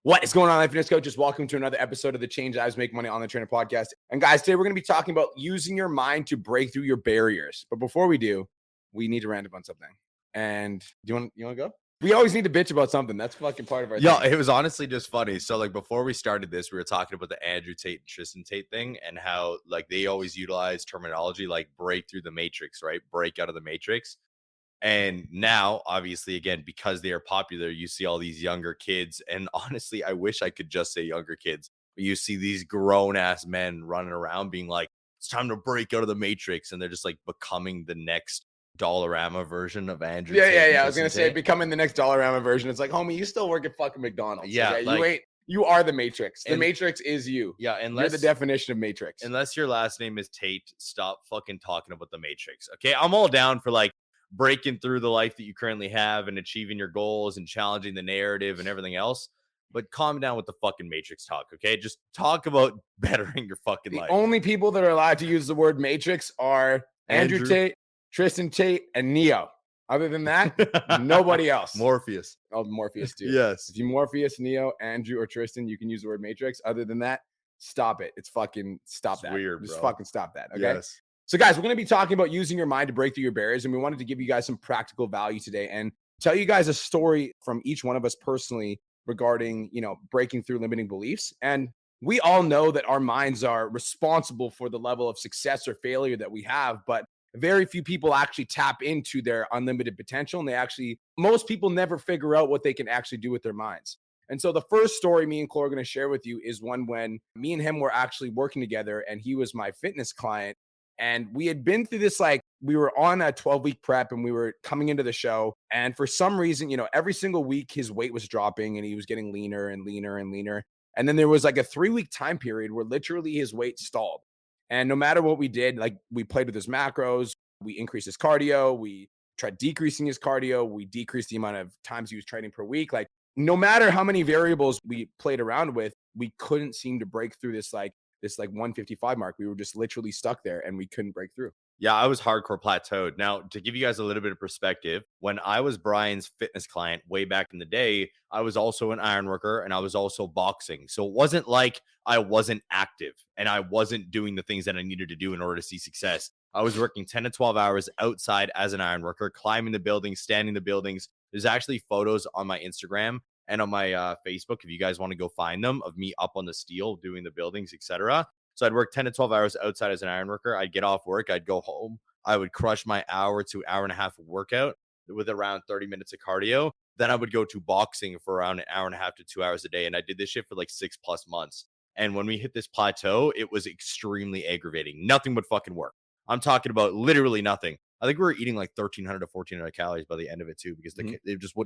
What is going on, Life Fitness Coaches? Welcome to another episode of the Change Lives Make Money Online Trainer podcast. And guys, today we're going to be talking about using your mind to break through your barriers. But before we do, we need to rant about something. And do you want to go? We always need to bitch about something. That's fucking part of our thing. It was honestly just funny. So like before we started this, we were talking about the Andrew Tate and Tristan Tate thing and how like they always utilize terminology like break through the matrix, right? Break out of the matrix. And now, obviously, again, because they are popular, you see all these younger kids. And honestly, I wish I could just say younger kids. But you see these grown-ass men running around being like, it's time to break out of the matrix. And they're just like becoming the next Dollarama version of Andrew Tate. Yeah. I was going to say becoming the next Dollarama version. It's like, homie, you still work at fucking McDonald's. Yeah. Okay? You are the Matrix. The Matrix is you. Yeah. You're the definition of Matrix. Unless your last name is Tate, stop fucking talking about the Matrix. Okay. I'm all down for like breaking through the life that you currently have and achieving your goals and challenging the narrative and everything else. But calm down with the fucking Matrix talk, okay? Just talk about bettering your fucking life. The only people that are allowed to use the word Matrix are Andrew Tate, Tristan Tate, and Neo. Other than that, nobody else. Morpheus. Oh, Morpheus too. Yes. If you Morpheus, Neo, Andrew, or Tristan, you can use the word Matrix. Other than that, stop it. It's fucking stop that. Weird, Just bro. fucking stop that, okay? Yes. So guys, we're going to be talking about using your mind to break through your barriers. And we wanted to give you guys some practical value today and tell you guys a story from each one of us personally regarding, breaking through limiting beliefs. And we all know that our minds are responsible for the level of success or failure that we have, but very few people actually tap into their unlimited potential. And most people never figure out what they can actually do with their minds. And so the first story me and Chloe are going to share with you is one when me and him were actually working together and he was my fitness client. And we had been through this, we were on a 12-week prep and we were coming into the show. And for some reason, every single week his weight was dropping and he was getting leaner and leaner and leaner. And then there was like a 3-week time period where literally his weight stalled. And no matter what we did, we played with his macros, we increased his cardio, we tried decreasing his cardio, we decreased the amount of times he was training per week. No matter how many variables we played around with, we couldn't seem to break through this 155 mark. We were just literally stuck there and we couldn't break through. Yeah, I was hardcore plateaued. Now, to give you guys a little bit of perspective, when I was Brian's fitness client way back in the day, I was also an iron worker and I was also boxing. So it wasn't like I wasn't active and I wasn't doing the things that I needed to do in order to see success. I was working 10 to 12 hours outside as an iron worker, climbing the buildings, standing the buildings. There's actually photos on my Instagram and on my Facebook, if you guys want to go find them, of me up on the steel doing the buildings, etc. So I'd work 10 to 12 hours outside as an iron worker. I'd get off work. I'd go home. I would crush my hour to hour and a half of workout with around 30 minutes of cardio. Then I would go to boxing for around an hour and a half to 2 hours a day. And I did this shit for like 6+ months. And when we hit this plateau, it was extremely aggravating. Nothing would fucking work. I'm talking about literally nothing. I think we were eating like 1,300 to 1,400 calories by the end of it too, because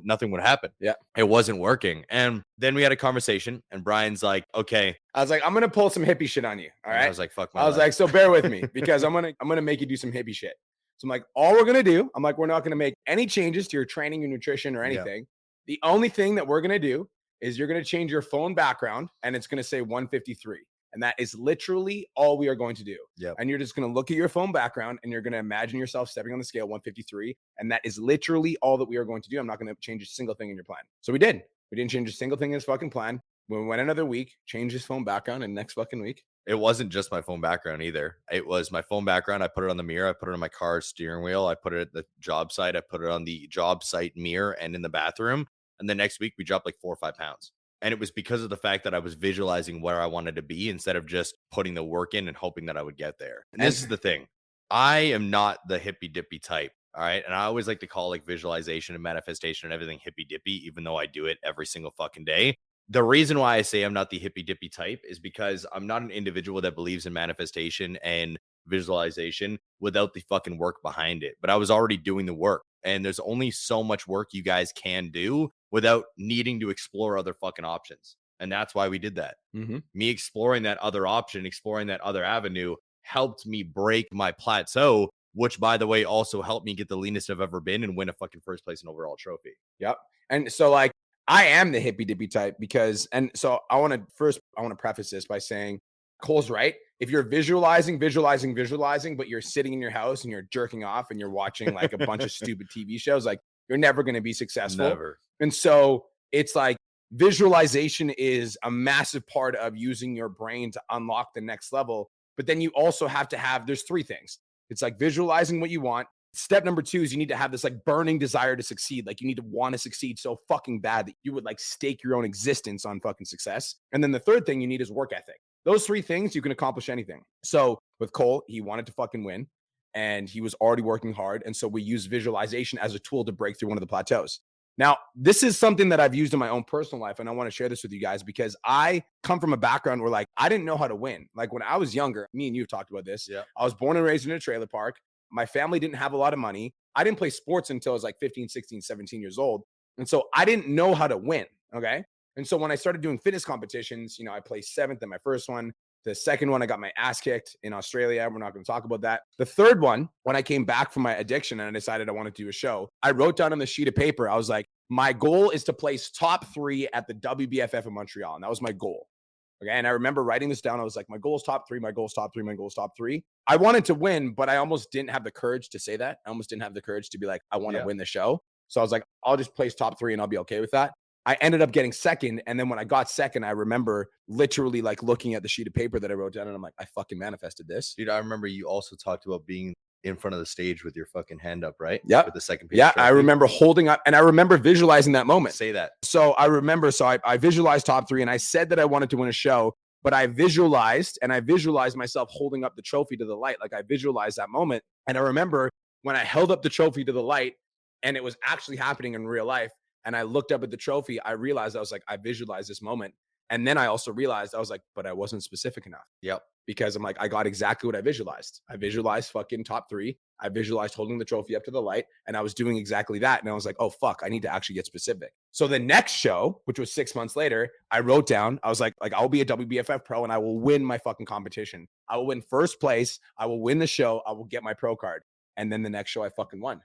nothing would happen. Yeah, it wasn't working. And then we had a conversation, and Brian's like, "Okay." I was like, "I'm gonna pull some hippie shit on you." All right. I was like, "Fuck my." I was like, "So bear with me because I'm gonna make you do some hippie shit." So I'm like, "All we're gonna do," I'm like, "We're not gonna make any changes to your training, your nutrition, or anything. Yeah. The only thing that we're gonna do is you're gonna change your phone background, and it's gonna say 153." And that is literally all we are going to do. Yep. And you're just going to look at your phone background and you're going to imagine yourself stepping on the scale 153. And that is literally all that we are going to do. I'm not going to change a single thing in your plan. So we did. We didn't change a single thing in his fucking plan. When we went another week, changed his phone background, and next fucking week. It wasn't just my phone background either. It was my phone background. I put it on the mirror. I put it on my car's steering wheel. I put it at the job site. I put it on the job site mirror and in the bathroom. And the next week we dropped like 4 or 5 pounds. And it was because of the fact that I was visualizing where I wanted to be instead of just putting the work in and hoping that I would get there. And this is the thing. I am not the hippy dippy type. All right. And I always like to call visualization and manifestation and everything hippy dippy, even though I do it every single fucking day. The reason why I say I'm not the hippy dippy type is because I'm not an individual that believes in manifestation and visualization without the fucking work behind it. But I was already doing the work. And there's only so much work you guys can do without needing to explore other fucking options. And that's why we did that. Mm-hmm. Me exploring that other option, exploring that other avenue helped me break my plateau, which, by the way, also helped me get the leanest I've ever been and win a fucking first place and overall trophy. Yep. And so I am the hippy dippy type because, and so I want to preface this by saying Cole's right. If you're visualizing, but you're sitting in your house and you're jerking off and you're watching like a bunch of stupid TV shows, you're never going to be successful. Never. And so it's visualization is a massive part of using your brain to unlock the next level. But then you also have to have, there's three things. It's like visualizing what you want. Step number two is you need to have this like burning desire to succeed. Like you need to want to succeed so fucking bad that you would like stake your own existence on fucking success. And then the third thing you need is work ethic. Those three things, you can accomplish anything. So with Cole, he wanted to fucking win and he was already working hard. And so we use visualization as a tool to break through one of the plateaus. Now, this is something that I've used in my own personal life, and I want to share this with you guys because I come from a background where, like, I didn't know how to win. Like, when I was younger, me and you have talked about this. Yeah. I was born and raised in a trailer park. My family didn't have a lot of money. I didn't play sports until I was like 15, 16, 17 years old. And so I didn't know how to win. Okay. And so when I started doing fitness competitions, I placed seventh in my first one. The second one, I got my ass kicked in Australia. We're not going to talk about that. The third one, when I came back from my addiction and I decided I wanted to do a show, I wrote down on the sheet of paper, I was like, my goal is to place top 3 at the WBFF in Montreal. And that was my goal. Okay. And I remember writing this down. I was like, my goal is top 3, my goal is top 3, my goal is top 3. I wanted to win, but I almost didn't have the courage to say that. I almost didn't have the courage to be like, I want to win the show. So I was like, I'll just place top 3 and I'll be okay with that. I ended up getting second. And then when I got second, I remember literally like looking at the sheet of paper that I wrote down and I'm like, I fucking manifested this. Dude, I remember you also talked about being in front of the stage with your fucking hand up, right? Yeah. With the second page. Yeah. Trophy. I remember holding up and I remember visualizing that moment. Say that. So I remember, I visualized top 3 and I said that I wanted to win a show, but I visualized myself holding up the trophy to the light. Like I visualized that moment. And I remember when I held up the trophy to the light and it was actually happening in real life. And I looked up at the trophy, I realized I was like, I visualized this moment. And then I also realized I was like, but I wasn't specific enough. Yep. Because I'm like, I got exactly what I visualized. I visualized fucking top 3. I visualized holding the trophy up to the light and I was doing exactly that. And I was like, oh, fuck, I need to actually get specific. So the next show, which was 6 months later, I wrote down, I was like, I'll be a WBFF pro and I will win my fucking competition. I will win first place. I will win the show. I will get my pro card. And then the next show I fucking won.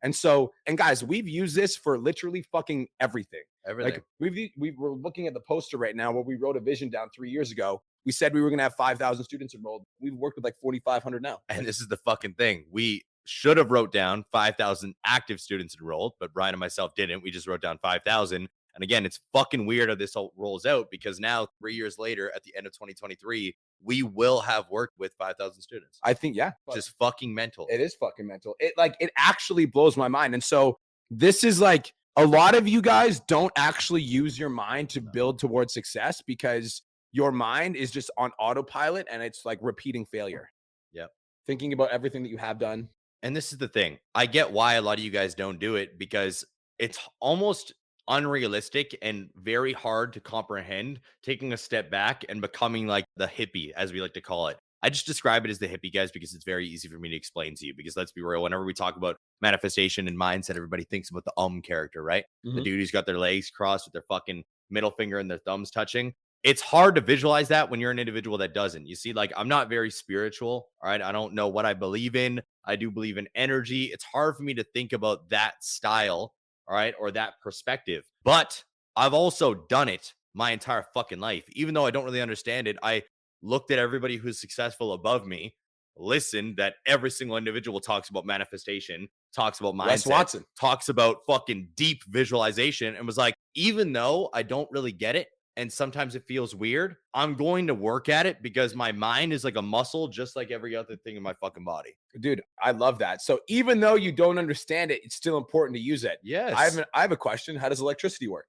And so, and guys, we've used this for literally fucking everything. Everything. Like we were looking at the poster right now where we wrote a vision down 3 years ago. We said we were going to have 5,000 students enrolled. We've worked with like 4,500 now. And this is the fucking thing. We should have wrote down 5,000 active students enrolled, but Brian and myself didn't. We just wrote down 5,000. And again, it's fucking weird how this all rolls out because now 3 years later, at the end of 2023, we will have worked with 5,000 students. I think, yeah. Just fucking mental. It is fucking mental. It actually blows my mind. And so this is like, a lot of you guys don't actually use your mind to build towards success because your mind is just on autopilot and it's like repeating failure. Yep. Thinking about everything that you have done. And this is the thing. I get why a lot of you guys don't do it because it's almost unrealistic and very hard to comprehend taking a step back and becoming like the hippie, as we like to call it. I just describe it as the hippie, guys, because it's very easy for me to explain to you. Because let's be real, whenever we talk about manifestation and mindset, everybody thinks about the character, right? Mm-hmm. The dude who's got their legs crossed with their fucking middle finger and their thumbs touching. It's hard to visualize that when you're an individual that doesn't. You see, like, I'm not very spiritual, all right? I don't know what I believe in. I do believe in energy. It's hard for me to think about that style, all right, or that perspective. But I've also done it my entire fucking life. Even though I don't really understand it, I looked at everybody who's successful above me, listened that every single individual talks about manifestation, talks about mindset, Wes Watson talks about fucking deep visualization, and was like, even though I don't really get it, and sometimes it feels weird, I'm going to work at it because my mind is like a muscle, just like every other thing in my fucking body. Dude, I love that. So even though you don't understand it, it's still important to use it. Yes. I have a question. How does electricity work?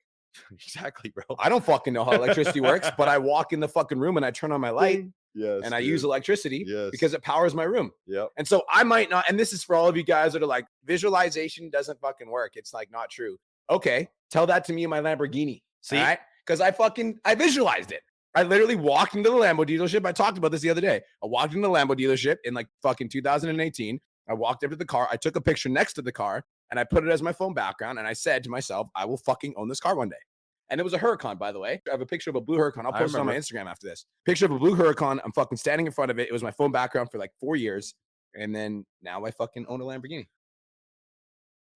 Exactly, bro. I don't fucking know how electricity works, but I walk in the fucking room and I turn on my light. Yes, and I use electricity Yes. because it powers my room. Yep. And so I might not, and this is for all of you guys that are like, visualization doesn't fucking work. It's like not true. Okay. Tell that to me in my Lamborghini. See? All right? Because I visualized it. I literally walked into the Lambo dealership. I talked about this the other day. I walked into the Lambo dealership in like fucking 2018. I walked up to the car. I took a picture next to the car and I put it as my phone background. And I said to myself, I will fucking own this car one day. And it was a Huracan, by the way. I have a picture of a blue Huracan. I'll post it on my Instagram after this. Picture of a blue Huracan. I'm fucking standing in front of it. It was my phone background for like 4 years. And then now I fucking own a Lamborghini.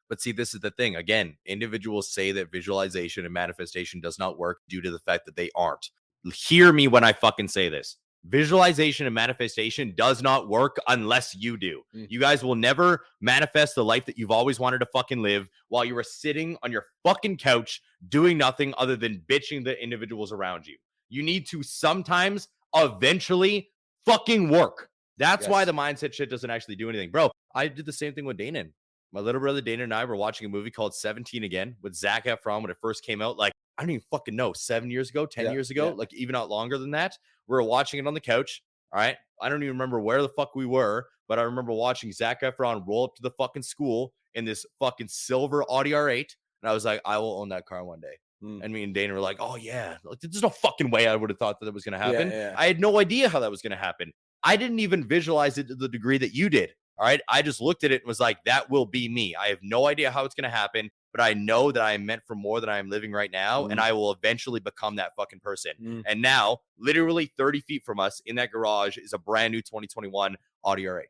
But see, this is the thing. Again, individuals say that visualization and manifestation does not work due to the fact that they aren't. Hear me when I fucking say this. Visualization and manifestation does not work unless you do. You guys will never manifest the life that you've always wanted to fucking live while you are sitting on your fucking couch doing nothing other than bitching the individuals around you. You need to sometimes eventually fucking work. That's why the mindset shit doesn't actually do anything. Bro, I did the same thing with Dana. My little brother Dana and I were watching a movie called 17 Again with Zac Efron when it first came out. Like, I don't even fucking know, 7 years ago, 10 years ago, like even not longer than that. We were watching it on the couch. All right. I don't even remember where the fuck we were, but I remember watching Zac Efron roll up to the fucking school in this fucking silver Audi R8. And I was like, I will own that car one day. And me and Dana were like, oh, yeah, like, there's no fucking way I would have thought that was going to happen. I had no idea how that was going to happen. I didn't even visualize it to the degree that you did. All right. I just looked at it and was like, that will be me. I have no idea how it's going to happen, but I know that I am meant for more than I am living right now. And I will eventually become that fucking person. And now, literally 30 feet from us in that garage is a brand new 2021 Audi R8.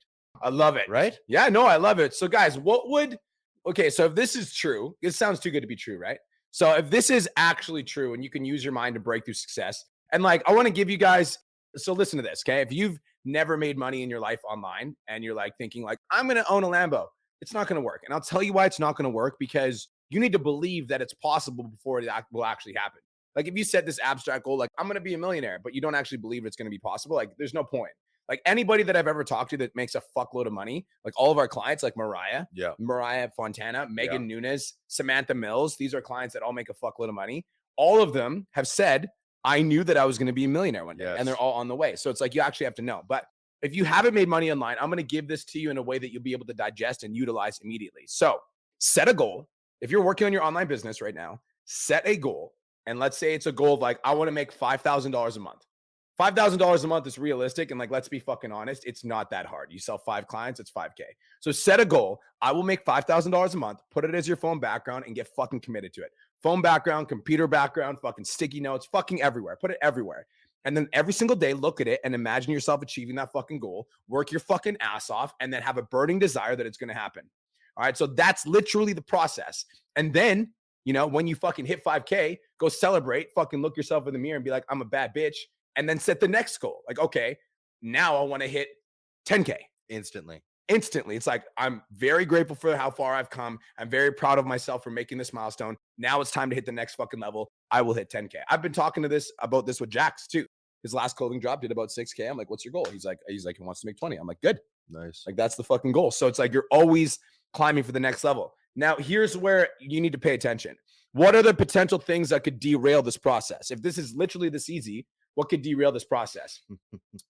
I love it. Right? Yeah, no, I love it. So guys, so if this is true, it sounds too good to be true, right? So if this is actually true and you can use your mind to break through success, and like, I want to give you guys, so listen to this, okay? If you've never made money in your life online and you're like thinking like, I'm going to own a Lambo, it's not going to work. And I'll tell you why it's not going to work, because you need to believe that it's possible before it will actually happen. Like if you set this abstract goal, like I'm going to be a millionaire, but you don't actually believe it's going to be possible, like there's no point. Like anybody that I've ever talked to that makes a fuckload of money, like all of our clients, like Mariah Fontana, Megan Nunes, Samantha Mills, these are clients that all make a fuckload of money. All of them have said, I knew that I was going to be a millionaire one day, and they're all on the way. So it's like, you actually have to know. But if you haven't made money online, I'm going to give this to you in a way that you'll be able to digest and utilize immediately. So set a goal. If you're working on your online business right now, set a goal. And let's say it's a goal of like, I want to make $5,000 a month. $5,000 a month is realistic. And like, let's be fucking honest, it's not that hard. You sell 5 clients, it's 5K. So set a goal. I will make $5,000 a month, put it as your phone background and get fucking committed to it. Phone background, computer background, fucking sticky notes, fucking everywhere. Put it everywhere. And then every single day, look at it and imagine yourself achieving that fucking goal, work your fucking ass off, and then have a burning desire that it's going to happen. All right. So that's literally the process. And then, you know, when you fucking hit 5K, go celebrate, fucking look yourself in the mirror and be like, I'm a bad bitch. And then set the next goal. Like, okay, now I want to hit 10K. Instantly. It's like, I'm very grateful for how far I've come. I'm very proud of myself for making this milestone. Now it's time to hit the next fucking level. I will hit 10K. I've been talking about this with Jax too. His last clothing drop did about 6K. I'm like, what's your goal? He's like, he wants to make 20. I'm like, good. Nice. Like, that's the fucking goal. So it's like, you're always climbing for the next level. Now, here's where you need to pay attention. What are the potential things that could derail this process? If this is literally this easy, what could derail this process?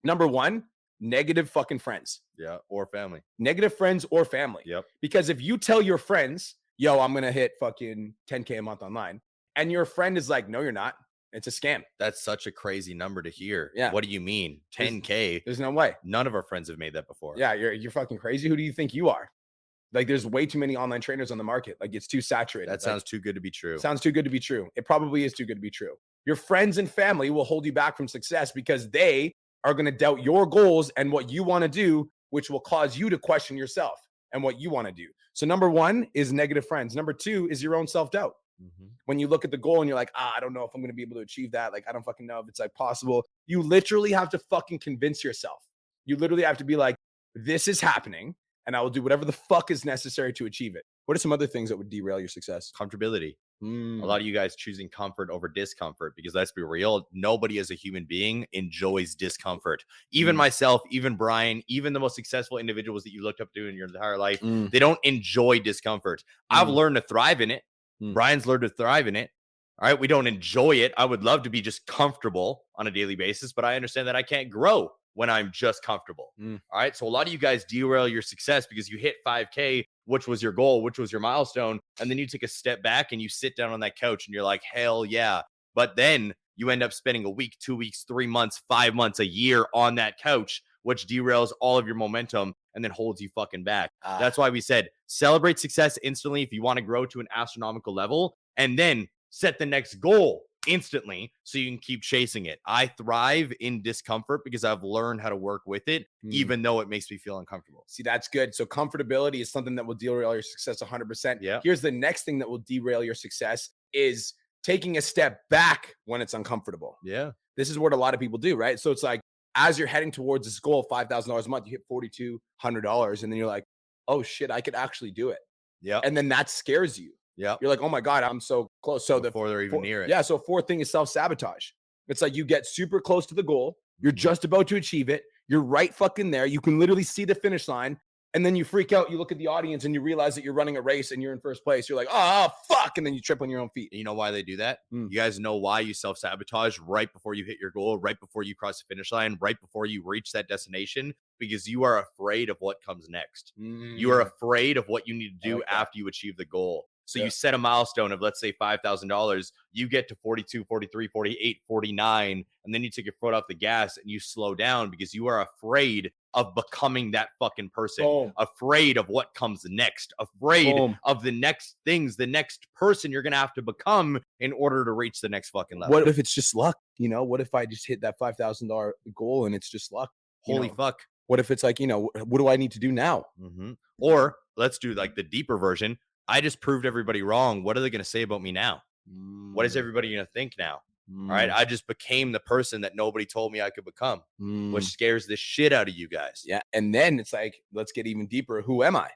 Number one, negative fucking friends. Yeah. Or family. Negative friends or family. Yep. Because if you tell your friends, yo, I'm going to hit fucking 10K a month online, and your friend is like, no, you're not. It's a scam. That's such a crazy number to hear. Yeah. What do you mean? 10K? There's no way. None of our friends have made that before. Yeah. You're fucking crazy. Who do you think you are? Like, there's way too many online trainers on the market. Like, it's too saturated. That sounds too good to be true. Sounds too good to be true. It probably is too good to be true. Your friends and family will hold you back from success because they are going to doubt your goals and what you want to do, which will cause you to question yourself and what you want to do. So number one is negative friends. Number two is your own self-doubt. When you look at the goal and you're like, I don't know if I'm going to be able to achieve that. Like, I don't fucking know if it's like possible. You literally have to fucking convince yourself. You literally have to be like, this is happening and I will do whatever the fuck is necessary to achieve it. What are some other things that would derail your success? Comfortability. A lot of you guys choosing comfort over discomfort, because let's be real, nobody as a human being enjoys discomfort. Even myself, even Brian, even the most successful individuals that you looked up to in your entire life, they don't enjoy discomfort. I've learned to thrive in it. Brian's learned to thrive in it. All right. We don't enjoy it. I would love to be just comfortable on a daily basis, but I understand that I can't grow when I'm just comfortable. All right. So a lot of you guys derail your success because you hit 5K, which was your goal, which was your milestone. And then you take a step back and you sit down on that couch and you're like, hell yeah. But then you end up spending a week, 2 weeks, 3 months, 5 months, a year on that couch, which derails all of your momentum and then holds you fucking back. That's why we said celebrate success instantly if you want to grow to an astronomical level, and then set the next goal instantly so you can keep chasing it. I thrive in discomfort because I've learned how to work with it, even though it makes me feel uncomfortable. See, that's good. So comfortability is something that will derail your success 100%. Yeah. Here's the next thing that will derail your success is taking a step back when it's uncomfortable. Yeah. This is what a lot of people do, right? So it's like, as you're heading towards this goal of $5,000 a month, you hit $4,200, and then you're like, oh shit, I could actually do it. Yep. And then that scares you. Yep. You're like, oh my God, I'm so close. So Before they're even near it. Yeah. So fourth thing is self-sabotage. It's like you get super close to the goal. You're just about to achieve it. You're right fucking there. You can literally see the finish line. And then you freak out. You look at the audience and you realize that you're running a race and you're in first place. You're like, oh, fuck. And then you trip on your own feet. You know why they do that? Mm. You guys know why you self-sabotage right before you hit your goal, right before you cross the finish line, right before you reach that destination, because you are afraid of what comes next. You are afraid of what you need to do after you achieve the goal. So you set a milestone of, let's say, $5,000. You get to 42, 43, 48, 49, and then you take your foot off the gas and you slow down because you are afraid of becoming that fucking person. Boom. Afraid of what comes next, afraid Boom. of the next things, the next person you're going to have to become in order to reach the next fucking level. What if it's just luck? You know, what if I just hit that $5,000 goal and it's just luck? Holy fuck. What if it's like, what do I need to do now? Or let's do like the deeper version. I just proved everybody wrong. What are they going to say about me now? What is everybody going to think now? All right. I just became the person that nobody told me I could become, which scares the shit out of you guys. Yeah. And then it's like, let's get even deeper. Who am I?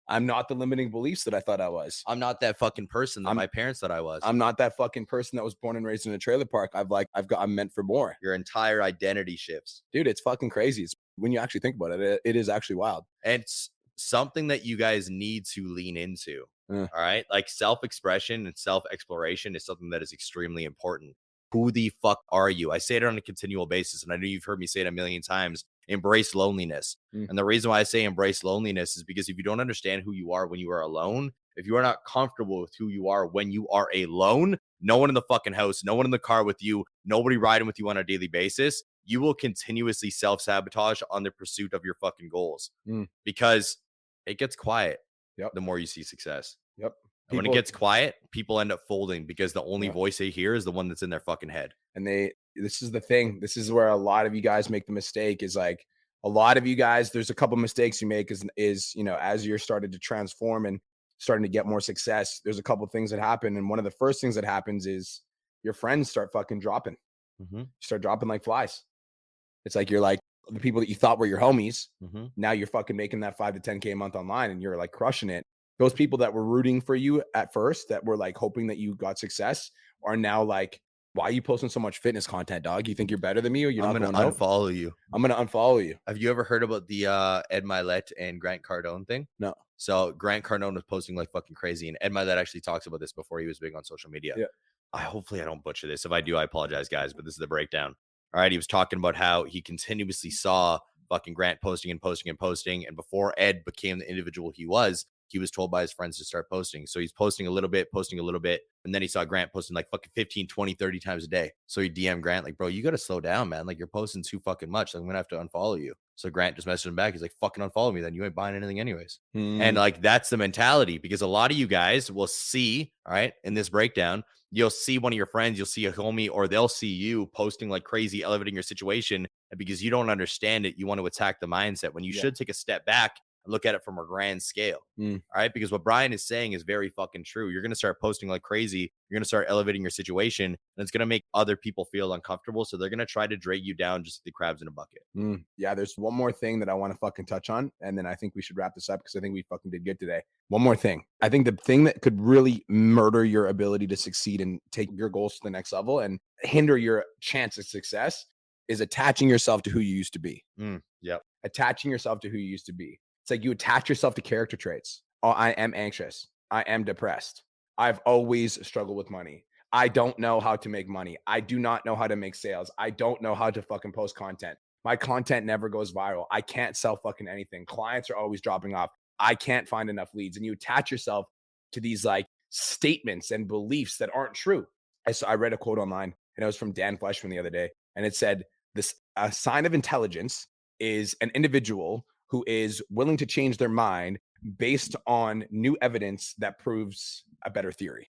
I'm not the limiting beliefs that I thought I was. I'm not that fucking person that my parents thought I was. I'm not that fucking person that was born and raised in a trailer park. I'm meant for more. Your entire identity shifts. Dude, it's fucking crazy. When you actually think about it, it is actually wild. And it's something that you guys need to lean into. All right. Like self-expression and self-exploration is something that is extremely important. Who the fuck are you? I say it on a continual basis, and I know you've heard me say it a million times. Embrace loneliness. And the reason why I say embrace loneliness is because if you don't understand who you are when you are alone, if you are not comfortable with who you are when you are alone, no one in the fucking house, no one in the ar with you, nobody riding with you on a daily basis, you will continuously self-sabotage on the pursuit of your fucking goals because it gets quiet the more you see success. And when it gets quiet, people end up folding because the only voice they hear is the one that's in their fucking head. And this is the thing. This is where a lot of you guys make the mistake is like a lot of you guys, there's a couple mistakes you make is, as you're starting to transform and starting to get more success, there's a couple things that happen. And one of the first things that happens is your friends start fucking dropping. Start dropping like flies. It's like, you're like the people that you thought were your homies. Now you're fucking making that 5 to 10K a month online and you're like crushing it. Those people that were rooting for you at first, that were like hoping that you got success, are now like, why are you posting so much fitness content, dog? You think you're better than me, or you're not going to unfollow you? I'm going to unfollow you. Have you ever heard about the Ed Milet and Grant Cardone thing? No. So Grant Cardone was posting like fucking crazy, and Ed Milet actually talks about this before he was big on social media. Hopefully I don't butcher this. If I do, I apologize, guys, but this is the breakdown. All right. He was talking about how he continuously saw fucking Grant posting and posting and posting. And before Ed became the individual he was told by his friends to start posting. So he's posting a little bit. And then he saw Grant posting like fucking 15, 20, 30 times a day. So he DM Grant like, bro, you got to slow down, man. Like, you're posting too fucking much. Like, I'm going to have to unfollow you. So Grant just messaged him back. He's like, fucking unfollow me then. You ain't buying anything anyways. And like, that's the mentality, because a lot of you guys will see, all right, in this breakdown, you'll see one of your friends, you'll see a homie, or they'll see you posting like crazy, elevating your situation. And because you don't understand it, you want to attack the mindset when you should take a step back and look at it from a grand scale. All right. Because what Brian is saying is very fucking true. You're going to start posting like crazy. You're going to start elevating your situation, and it's going to make other people feel uncomfortable. So they're going to try to drag you down just like the crabs in a bucket. Yeah. There's one more thing that I want to fucking touch on. And then I think we should wrap this up, because I think we fucking did good today. One more thing. I think the thing that could really murder your ability to succeed and take your goals to the next level and hinder your chance of success is attaching yourself to who you used to be. Attaching yourself to who you used to be. It's like you attach yourself to character traits. Oh, I am anxious. I am depressed. I've always struggled with money. I don't know how to make money. I do not know how to make sales. I don't know how to fucking post content. My content never goes viral. I can't sell fucking anything. Clients are always dropping off. I can't find enough leads. And you attach yourself to these like statements and beliefs that aren't true. I read a quote online, and it was from Dan Fleshman the other day. And it said, a sign of intelligence is an individual who is willing to change their mind based on new evidence that proves a better theory.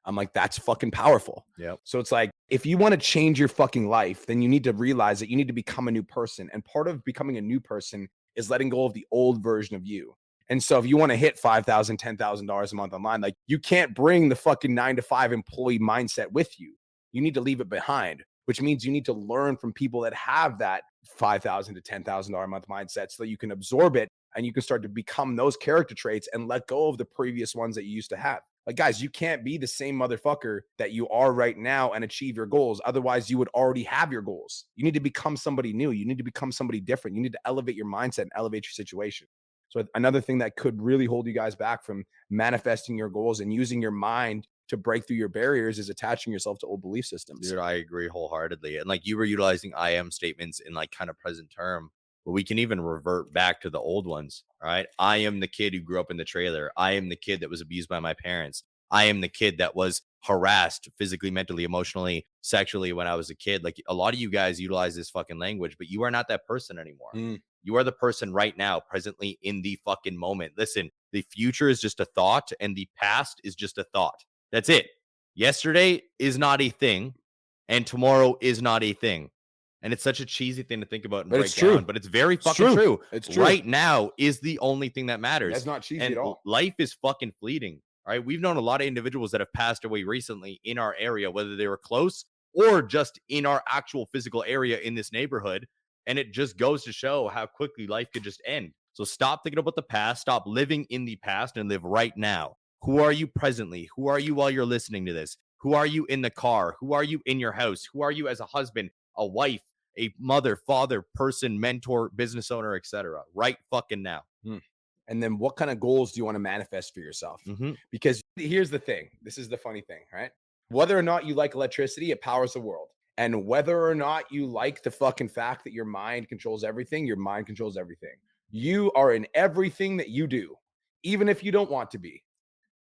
I'm like, that's fucking powerful. So it's like, if you want to change your fucking life, then you need to realize that you need to become a new person. And part of becoming a new person is letting go of the old version of you. And so if you want to hit $5,000, $10,000 a month online, like, you can't bring the fucking 9 to 5 employee mindset with you. You need to leave it behind, which means you need to learn from people that have that $5,000 to $10,000 a month mindset so that you can absorb it and you can start to become those character traits and let go of the previous ones that you used to have. Like, guys, you can't be the same motherfucker that you are right now and achieve your goals. Otherwise, you would already have your goals. You need to become somebody new. You need to become somebody different. You need to elevate your mindset and elevate your situation. So another thing that could really hold you guys back from manifesting your goals and using your mind to break through your barriers is attaching yourself to old belief systems. Dude, I agree wholeheartedly. And like you were utilizing I am statements in like kind of present term, but we can even revert back to the old ones. All right. I am the kid who grew up in the trailer. I am the kid that was abused by my parents. I am the kid that was harassed physically, mentally, emotionally, sexually when I was a kid. Like a lot of you guys utilize this fucking language, but you are not that person anymore. You are the person right now, presently in the fucking moment. Listen, the future is just a thought and the past is just a thought. That's it. Yesterday is not a thing and tomorrow is not a thing. And it's such a cheesy thing to think about and break down, but it's very fucking true. It's true. Right now is the only thing that matters. That's not cheesy and at all. Life is fucking fleeting. All right. We've known a lot of individuals that have passed away recently in our area, whether they were close or just in our actual physical area in this neighborhood. And it just goes to show how quickly life could just end. So stop thinking about the past, stop living in the past and live right now. Who are you presently? Who are you while you're listening to this? Who are you in the car? Who are you in your house? Who are you as a husband, a wife, a mother, father, person, mentor, business owner, etc. Right fucking now. And then what kind of goals do you want to manifest for yourself? Because here's the thing. This is the funny thing, right? Whether or not you like electricity, it powers the world. And whether or not you like the fucking fact that your mind controls everything, your mind controls everything. You are in everything that you do, even if you don't want to be.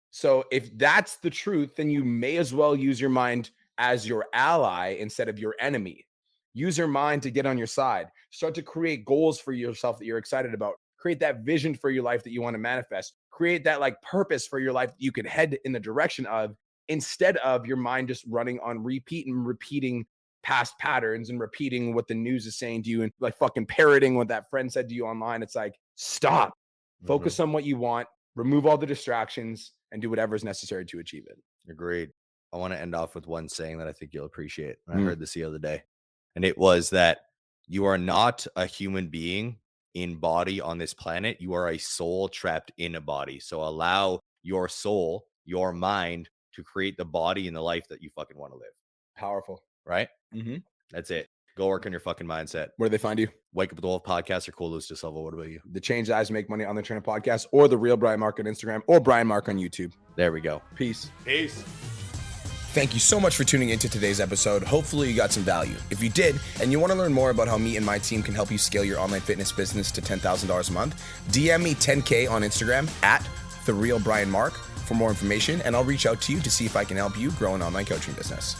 So if that's the truth, then you may as well use your mind as your ally instead of your enemy. Use your mind to get on your side. Start to create goals for yourself that you're excited about. Create that vision for your life that you want to manifest. Create that like purpose for your life that you could head in the direction of, instead of your mind just running on repeat and repeating past patterns and repeating what the news is saying to you and like fucking parroting what that friend said to you online. It's like, stop. Focus on what you want, remove all the distractions, and do whatever is necessary to achieve it. Agreed. I want to end off with one saying that I think you'll appreciate. I heard this the other day, and it was that you are not a human being in body on this planet. You are a soul trapped in a body. So allow your soul, your mind to create the body and the life that you fucking want to live. Powerful. Right? That's it. Go work on your fucking mindset. Where do they find you? Wake Up with the Wolf podcast or Cool Loose to Silva. What about you? The Change Lives Make Money on the Internet podcast, or the Real Brian Mark on Instagram, or Brian Mark on YouTube. There we go. Peace. Thank you so much for tuning into today's episode. Hopefully you got some value. If you did, and you want to learn more about how me and my team can help you scale your online fitness business to $10,000 a month, DM me 10K on Instagram at The Real Brian Mark for more information, and I'll reach out to you to see if I can help you grow an online coaching business.